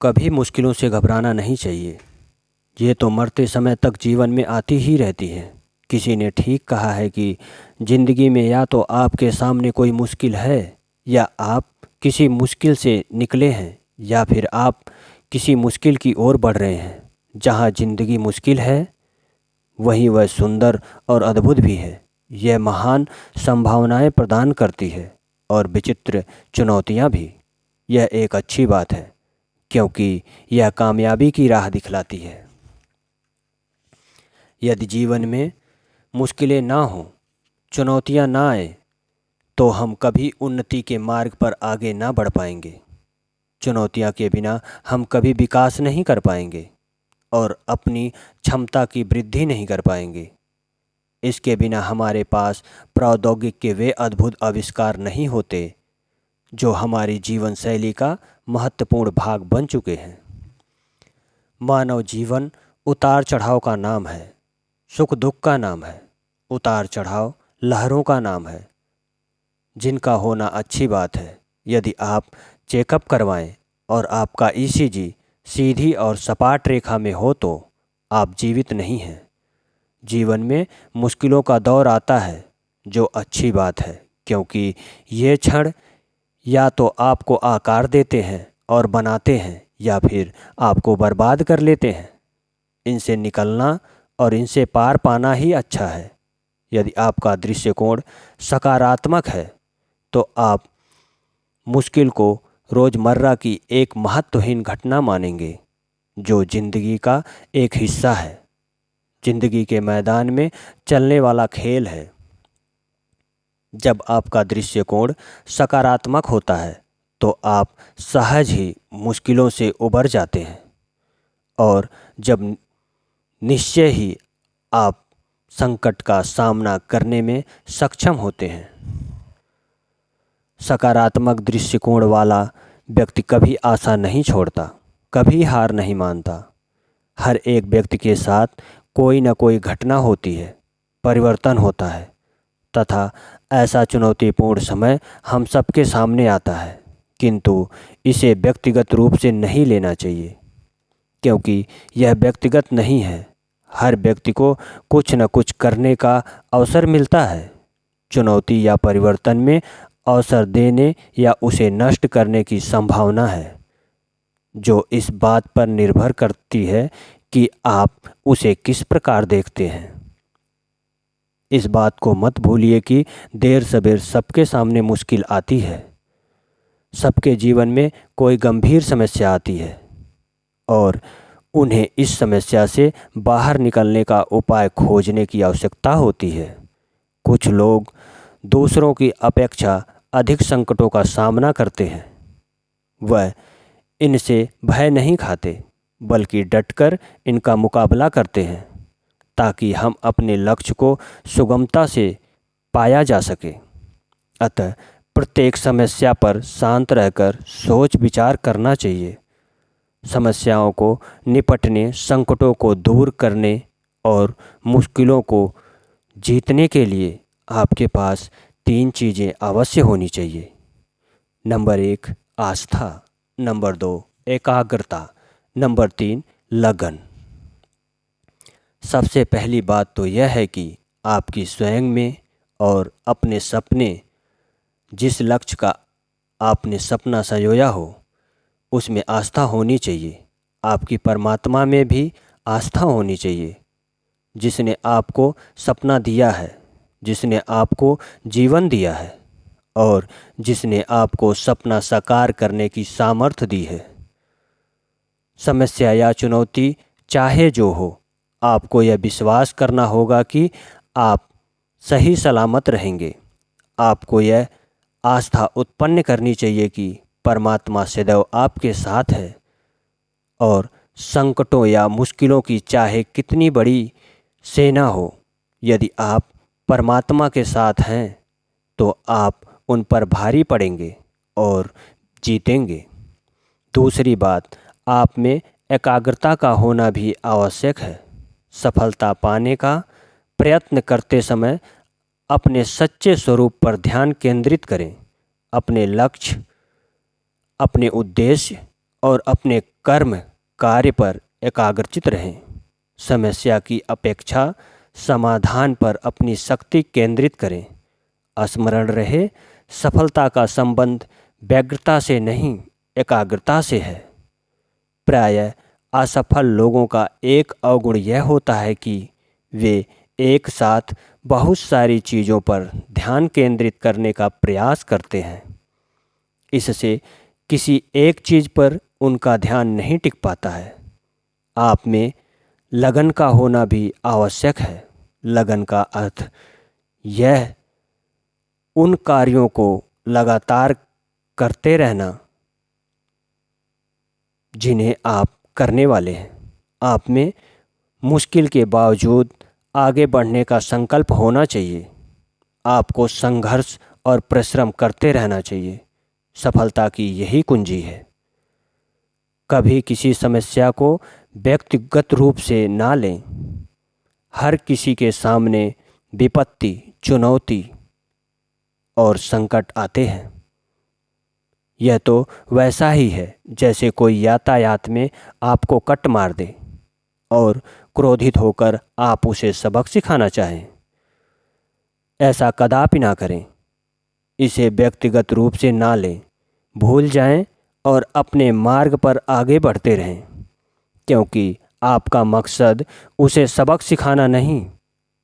कभी मुश्किलों से घबराना नहीं चाहिए। ये तो मरते समय तक जीवन में आती ही रहती है। किसी ने ठीक कहा है कि ज़िंदगी में या तो आपके सामने कोई मुश्किल है, या आप किसी मुश्किल से निकले हैं, या फिर आप किसी मुश्किल की ओर बढ़ रहे हैं। जहाँ ज़िंदगी मुश्किल है, वहीं वह सुंदर और अद्भुत भी है। यह महान संभावनाएं प्रदान करती है और विचित्र चुनौतियां भी। यह एक अच्छी बात है, क्योंकि यह कामयाबी की राह दिखलाती है। यदि जीवन में मुश्किलें ना हों, चुनौतियां ना आए, तो हम कभी उन्नति के मार्ग पर आगे ना बढ़ पाएंगे। चुनौतियां के बिना हम कभी विकास नहीं कर पाएंगे और अपनी क्षमता की वृद्धि नहीं कर पाएंगे। इसके बिना हमारे पास प्रौद्योगिकी के वे अद्भुत आविष्कार नहीं होते जो हमारी जीवन शैली का महत्वपूर्ण भाग बन चुके हैं। मानव जीवन उतार चढ़ाव का नाम है, सुख दुख का नाम है। उतार चढ़ाव लहरों का नाम है, जिनका होना अच्छी बात है। यदि आप चेकअप करवाएं और आपका ईसीजी सीधी और सपाट रेखा में हो तो आप जीवित नहीं हैं। जीवन में मुश्किलों का दौर आता है, जो अच्छी बात है, क्योंकि ये क्षण या तो आपको आकार देते हैं और बनाते हैं, या फिर आपको बर्बाद कर लेते हैं। इनसे निकलना और इनसे पार पाना ही अच्छा है। यदि आपका दृष्टिकोण सकारात्मक है, तो आप मुश्किल को रोज़मर्रा की एक महत्वहीन घटना मानेंगे, जो ज़िंदगी का एक हिस्सा है, ज़िंदगी के मैदान में चलने वाला खेल है। जब आपका दृष्टिकोण सकारात्मक होता है, तो आप सहज ही मुश्किलों से उबर जाते हैं, और जब निश्चय ही आप संकट का सामना करने में सक्षम होते हैं। सकारात्मक दृष्टिकोण वाला व्यक्ति कभी आशा नहीं छोड़ता, कभी हार नहीं मानता। हर एक व्यक्ति के साथ कोई न कोई घटना होती है, परिवर्तन होता है, तथा ऐसा चुनौतीपूर्ण समय हम सबके सामने आता है। किंतु इसे व्यक्तिगत रूप से नहीं लेना चाहिए, क्योंकि यह व्यक्तिगत नहीं है। हर व्यक्ति को कुछ न कुछ करने का अवसर मिलता है। चुनौती या परिवर्तन में अवसर देने या उसे नष्ट करने की संभावना है, जो इस बात पर निर्भर करती है कि आप उसे किस प्रकार देखते हैं। इस बात को मत भूलिए कि देर सबेर सबके सामने मुश्किल आती है। सबके जीवन में कोई गंभीर समस्या आती है, और उन्हें इस समस्या से बाहर निकलने का उपाय खोजने की आवश्यकता होती है। कुछ लोग दूसरों की अपेक्षा अधिक संकटों का सामना करते हैं। वह इनसे भय नहीं खाते, बल्कि डटकर इनका मुकाबला करते हैं, ताकि हम अपने लक्ष्य को सुगमता से पाया जा सके। अतः प्रत्येक समस्या पर शांत रहकर सोच विचार करना चाहिए। समस्याओं को निपटने, संकटों को दूर करने और मुश्किलों को जीतने के लिए आपके पास 3 चीज़ें अवश्य होनी चाहिए। नंबर 1 आस्था, नंबर 2 एकाग्रता, नंबर 3 लगन। सबसे पहली बात तो यह है कि आपकी स्वयं में और अपने सपने, जिस लक्ष्य का आपने सपना संजोया हो, उसमें आस्था होनी चाहिए। आपकी परमात्मा में भी आस्था होनी चाहिए, जिसने आपको सपना दिया है, जिसने आपको जीवन दिया है, और जिसने आपको सपना साकार करने की सामर्थ्य दी है। समस्या या चुनौती चाहे जो हो, आपको यह विश्वास करना होगा कि आप सही सलामत रहेंगे। आपको यह आस्था उत्पन्न करनी चाहिए कि परमात्मा सदैव आपके साथ है, और संकटों या मुश्किलों की चाहे कितनी बड़ी सेना हो, यदि आप परमात्मा के साथ हैं तो आप उन पर भारी पड़ेंगे और जीतेंगे। दूसरी बात, आप में एकाग्रता का होना भी आवश्यक है। सफलता पाने का प्रयत्न करते समय अपने सच्चे स्वरूप पर ध्यान केंद्रित करें। अपने लक्ष्य, अपने उद्देश्य और अपने कर्म कार्य पर एकाग्रचित रहें। समस्या की अपेक्षा समाधान पर अपनी शक्ति केंद्रित करें। स्मरण रहे, सफलता का संबंध व्यग्रता से नहीं, एकाग्रता से है। प्रायः असफल लोगों का एक अवगुण यह होता है कि वे एक साथ बहुत सारी चीज़ों पर ध्यान केंद्रित करने का प्रयास करते हैं। इससे किसी एक चीज़ पर उनका ध्यान नहीं टिक पाता है। आप में लगन का होना भी आवश्यक है। लगन का अर्थ यह उन कार्यों को लगातार करते रहना जिन्हें आप करने वाले हैं। आप में मुश्किल के बावजूद आगे बढ़ने का संकल्प होना चाहिए। आपको संघर्ष और परिश्रम करते रहना चाहिए। सफलता की यही कुंजी है। कभी किसी समस्या को व्यक्तिगत रूप से ना लें। हर किसी के सामने विपत्ति, चुनौती और संकट आते हैं। यह तो वैसा ही है जैसे कोई यातायात में आपको कट मार दे और क्रोधित होकर आप उसे सबक सिखाना चाहें। ऐसा कदापि ना करें। इसे व्यक्तिगत रूप से ना लें। भूल जाएं और अपने मार्ग पर आगे बढ़ते रहें, क्योंकि आपका मकसद उसे सबक सिखाना नहीं,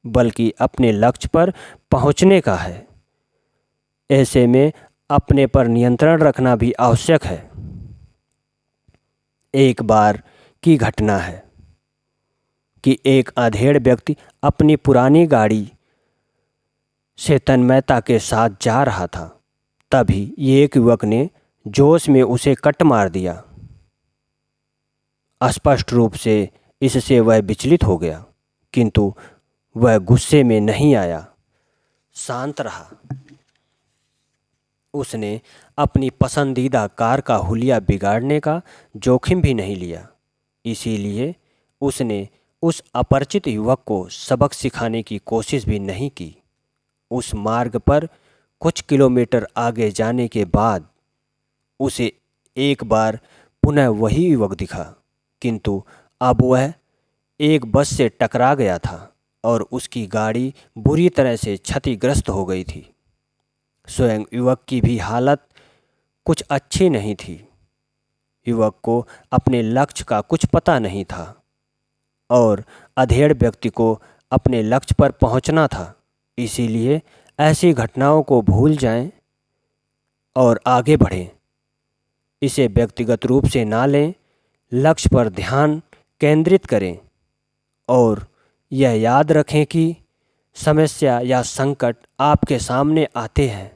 बल्कि अपने लक्ष्य पर पहुंचने का है। ऐसे में अपने पर नियंत्रण रखना भी आवश्यक है। एक बार की घटना है कि एक अधेड़ व्यक्ति अपनी पुरानी गाड़ी से तन्मयता के साथ जा रहा था। तभी एक युवक ने जोश में उसे कट मार दिया। स्पष्ट रूप से इससे वह विचलित हो गया, किंतु वह गुस्से में नहीं आया, शांत रहा। उसने अपनी पसंदीदा कार का हुलिया बिगाड़ने का जोखिम भी नहीं लिया। इसीलिए उसने उस अपरिचित युवक को सबक सिखाने की कोशिश भी नहीं की। उस मार्ग पर कुछ किलोमीटर आगे जाने के बाद उसे एक बार पुनः वही युवक दिखा, किंतु अब वह एक बस से टकरा गया था और उसकी गाड़ी बुरी तरह से क्षतिग्रस्त हो गई थी। स्वयं युवक की भी हालत कुछ अच्छी नहीं थी। युवक को अपने लक्ष्य का कुछ पता नहीं था और अधेड़ व्यक्ति को अपने लक्ष्य पर पहुंचना था। इसीलिए ऐसी घटनाओं को भूल जाएं और आगे बढ़ें। इसे व्यक्तिगत रूप से ना लें। लक्ष्य पर ध्यान केंद्रित करें और यह याद रखें कि समस्या या संकट आपके सामने आते हैं।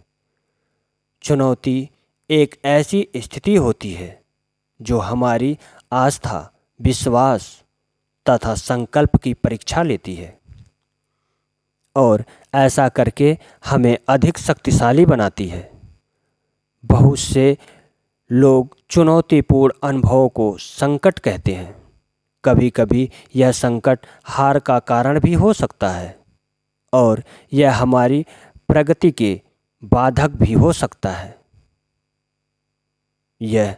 चुनौती एक ऐसी स्थिति होती है जो हमारी आस्था, विश्वास तथा संकल्प की परीक्षा लेती है और ऐसा करके हमें अधिक शक्तिशाली बनाती है। बहुत से लोग चुनौतीपूर्ण अनुभवों को संकट कहते हैं। कभी कभी यह संकट हार का कारण भी हो सकता है और यह हमारी प्रगति के बाधक भी हो सकता है। यह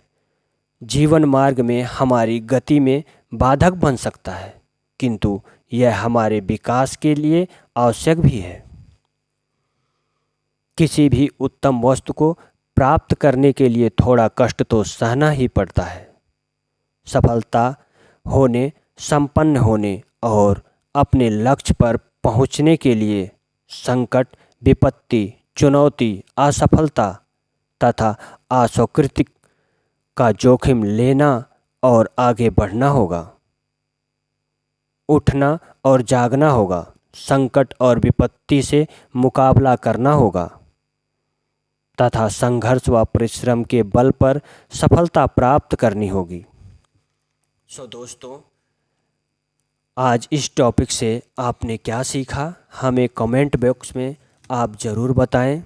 जीवन मार्ग में हमारी गति में बाधक बन सकता है, किंतु यह हमारे विकास के लिए आवश्यक भी है। किसी भी उत्तम वस्तु को प्राप्त करने के लिए थोड़ा कष्ट तो सहना ही पड़ता है। सफलता होने, संपन्न होने और अपने लक्ष्य पर पहुंचने के लिए संकट, विपत्ति, चुनौती, असफलता तथा अस्वीकृति का जोखिम लेना और आगे बढ़ना होगा। उठना और जागना होगा। संकट और विपत्ति से मुकाबला करना होगा तथा संघर्ष व परिश्रम के बल पर सफलता प्राप्त करनी होगी। दोस्तों, आज इस टॉपिक से आपने क्या सीखा, हमें कमेंट बॉक्स में आप ज़रूर बताएं।